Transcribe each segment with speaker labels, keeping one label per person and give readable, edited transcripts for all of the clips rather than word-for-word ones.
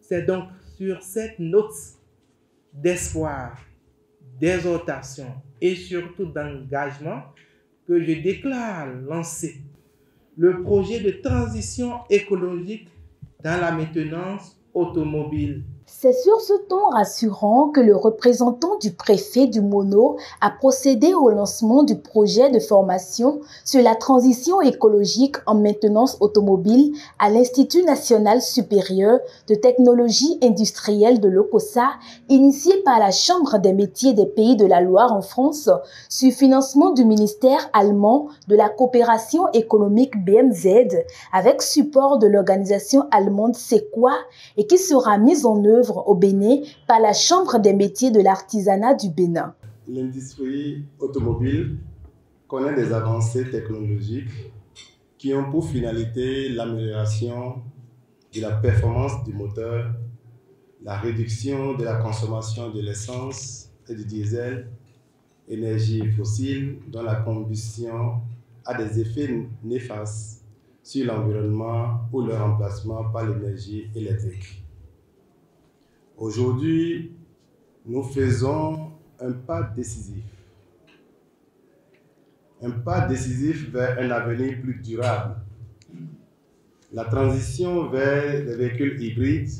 Speaker 1: C'est donc sur cette note d'espoir, d'exhortation et surtout d'engagement que je déclare lancer le projet de transition écologique dans la maintenance automobile.
Speaker 2: C'est sur ce ton rassurant que le représentant du préfet du Mono a procédé au lancement du projet de formation sur la transition écologique en maintenance automobile à l'Institut national supérieur de technologie industrielle de l'OCOSA, initié par la Chambre des métiers des Pays de la Loire en France, sur financement du ministère allemand de la coopération économique BMZ, avec support de l'organisation allemande SEQUA, et qui sera mise en œuvre au Bénin par la Chambre des métiers de l'artisanat du Bénin.
Speaker 3: L'industrie automobile connaît des avancées technologiques qui ont pour finalité l'amélioration de la performance du moteur, la réduction de la consommation de l'essence et du diesel, énergie fossile dont la combustion a des effets néfastes sur l'environnement ou le remplacement par l'énergie électrique. Aujourd'hui, nous faisons un pas décisif vers un avenir plus durable. La transition vers les véhicules hybrides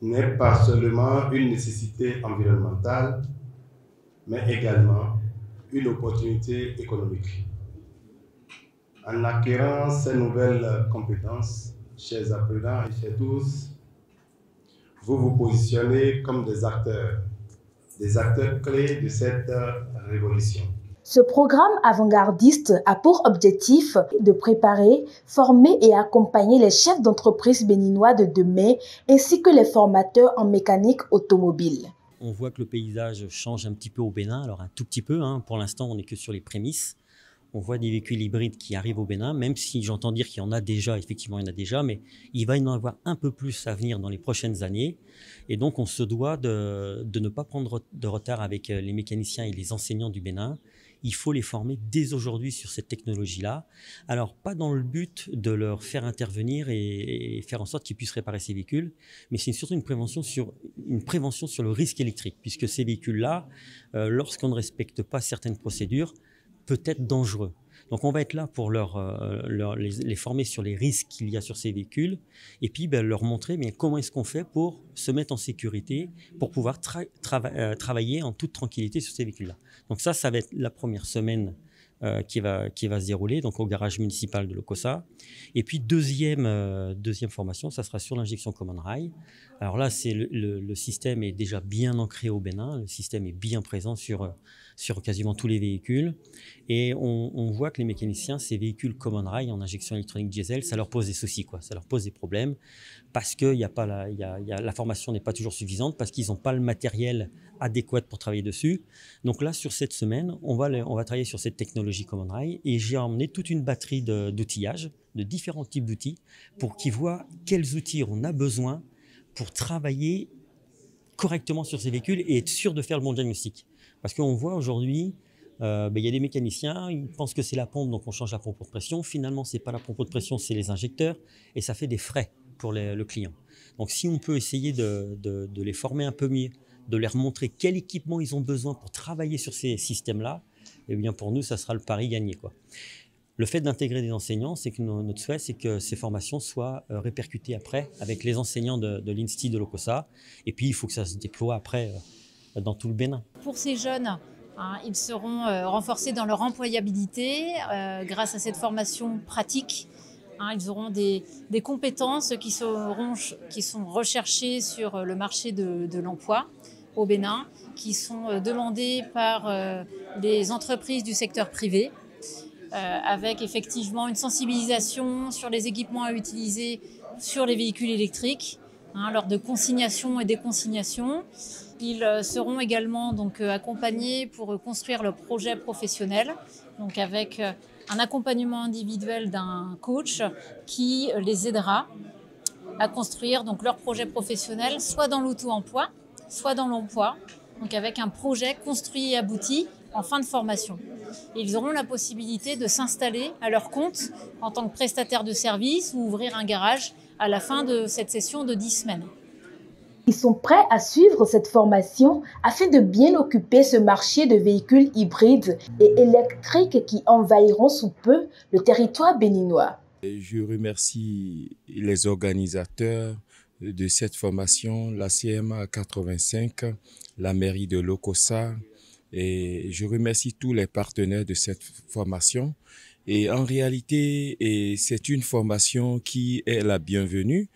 Speaker 3: n'est pas seulement une nécessité environnementale, mais également une opportunité économique. En acquérant ces nouvelles compétences, chers apprenants et chers tous, vous vous positionnez comme des acteurs clés de cette révolution.
Speaker 2: Ce programme avant-gardiste a pour objectif de préparer, former et accompagner les chefs d'entreprise béninois de demain ainsi que les formateurs en mécanique automobile.
Speaker 4: On voit que le paysage change un petit peu au Bénin, alors un tout petit peu, pour l'instant on n'est que sur les prémices. On voit des véhicules hybrides qui arrivent au Bénin, même si j'entends dire qu'il y en a déjà, effectivement il y en a déjà, mais il va y en avoir un peu plus à venir dans les prochaines années. Et donc on se doit de ne pas prendre de retard avec les mécaniciens et les enseignants du Bénin. Il faut les former dès aujourd'hui sur cette technologie-là. Alors, pas dans le but de leur faire intervenir et faire en sorte qu'ils puissent réparer ces véhicules, mais c'est surtout une prévention sur le risque électrique, puisque ces véhicules-là, lorsqu'on ne respecte pas certaines procédures, peut être dangereux. Donc on va être là pour les former sur les risques qu'il y a sur ces véhicules et puis leur montrer comment est-ce qu'on fait pour se mettre en sécurité, pour pouvoir travailler en toute tranquillité sur ces véhicules-là. Donc ça va être la première semaine qui va se dérouler donc au garage municipal de l'OCOSA. Et puis deuxième formation, ça sera sur l'injection Common Rail. Alors là, le système est déjà bien ancré au Bénin, le système est bien présent sur quasiment tous les véhicules. Et on voit que les mécaniciens, ces véhicules Common Rail en injection électronique diesel, ça leur pose des soucis, ça leur pose des problèmes parce que la formation n'est pas toujours suffisante, parce qu'ils n'ont pas le matériel adéquat pour travailler dessus. Donc là, sur cette semaine, on va travailler sur cette technologie Common Rail et j'ai emmené toute une batterie d'outillage, de différents types d'outils, pour qu'ils voient quels outils on a besoin pour travailler correctement sur ces véhicules et être sûr de faire le bon diagnostic. Parce qu'on voit aujourd'hui, y a des mécaniciens, ils pensent que c'est la pompe, donc on change la pompe de pression. Finalement, ce n'est pas la pompe de pression, c'est les injecteurs et ça fait des frais pour le client. Donc si on peut essayer de les former un peu mieux, de leur montrer quel équipement ils ont besoin pour travailler sur ces systèmes-là, eh bien pour nous, ça sera le pari gagné, Le fait d'intégrer des enseignants, c'est que notre souhait, c'est que ces formations soient répercutées après avec les enseignants de l'INSTI de l'OCOSA. Et puis, il faut que ça se déploie après dans tout le Bénin.
Speaker 5: Pour ces jeunes, ils seront renforcés dans leur employabilité grâce à cette formation pratique. Ils auront des compétences qui sont recherchées sur le marché de l'emploi au Bénin, qui sont demandées par les entreprises du secteur privé, avec effectivement une sensibilisation sur les équipements à utiliser sur les véhicules électriques, lors de consignation et déconsignation. Ils seront également donc accompagnés pour construire leur projet professionnel, donc avec un accompagnement individuel d'un coach qui les aidera à construire donc leur projet professionnel, soit dans l'auto-emploi, soit dans l'emploi, donc avec un projet construit et abouti en fin de formation. Et ils auront la possibilité de s'installer à leur compte en tant que prestataire de service ou ouvrir un garage à la fin de cette session de 10 semaines.
Speaker 2: Ils sont prêts à suivre cette formation afin de bien occuper ce marché de véhicules hybrides et électriques qui envahiront sous peu le territoire béninois.
Speaker 6: Je remercie les organisateurs de cette formation, la CMA 85, la mairie de Lokossa, et je remercie tous les partenaires de cette formation. Et en réalité, c'est une formation qui est la bienvenue,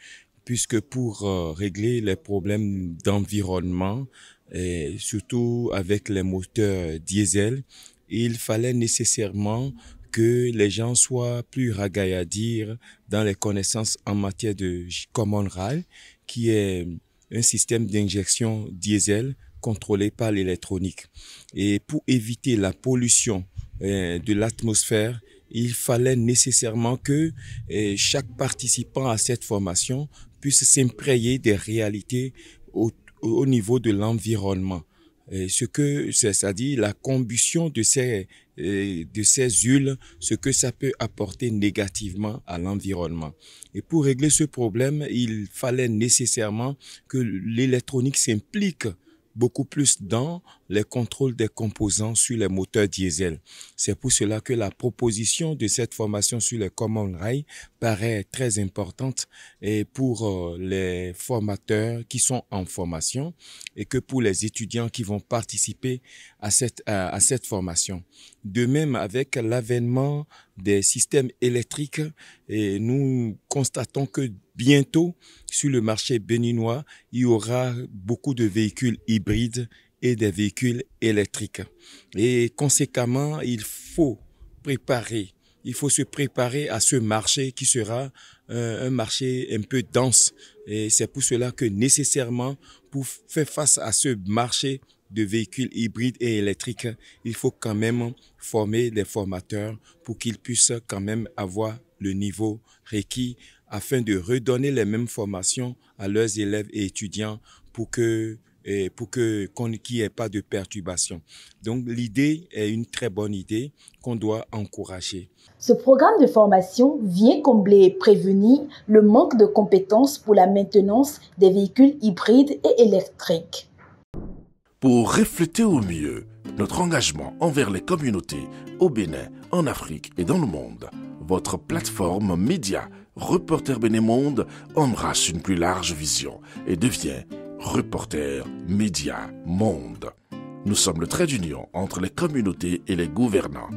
Speaker 6: puisque pour régler les problèmes d'environnement, et surtout avec les moteurs diesel, il fallait nécessairement que les gens soient plus ragaillards dans les connaissances en matière de Common Rail, qui est un système d'injection diesel contrôlé par l'électronique. Et pour éviter la pollution de l'atmosphère, il fallait nécessairement que chaque participant à cette formation puisse s'imprégner des réalités au niveau de l'environnement. C'est-à-dire la combustion de ces huiles, ce que ça peut apporter négativement à l'environnement. Et pour régler ce problème, il fallait nécessairement que l'électronique s'implique beaucoup plus dans les contrôles des composants sur les moteurs diesel. C'est pour cela que la proposition de cette formation sur les Common Rail paraît très importante et pour les formateurs qui sont en formation et que pour les étudiants qui vont participer à cette formation. De même, avec l'avènement des systèmes électriques, et nous constatons que bientôt, sur le marché béninois, il y aura beaucoup de véhicules hybrides et des véhicules électriques. Et conséquemment, il faut se préparer à ce marché qui sera un marché un peu dense. Et c'est pour cela que nécessairement, pour faire face à ce marché de véhicules hybrides et électriques, il faut quand même former des formateurs pour qu'ils puissent quand même avoir le niveau requis afin de redonner les mêmes formations à leurs élèves et étudiants pour qu'il n'y ait pas de perturbation. Donc l'idée est une très bonne idée qu'on doit encourager.
Speaker 2: Ce programme de formation vient combler et prévenir le manque de compétences pour la maintenance des véhicules hybrides et électriques.
Speaker 7: Pour refléter au mieux notre engagement envers les communautés au Bénin, en Afrique et dans le monde, votre plateforme média Reporter Bénin Monde embrasse une plus large vision et devient Reporter Média Monde. Nous sommes le trait d'union entre les communautés et les gouvernants.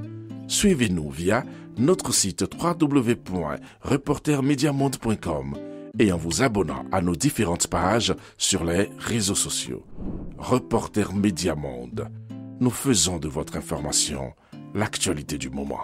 Speaker 7: Suivez-nous via notre site www.reportermediamonde.com et en vous abonnant à nos différentes pages sur les réseaux sociaux. Reporter Média Monde. Nous faisons de votre information l'actualité du moment.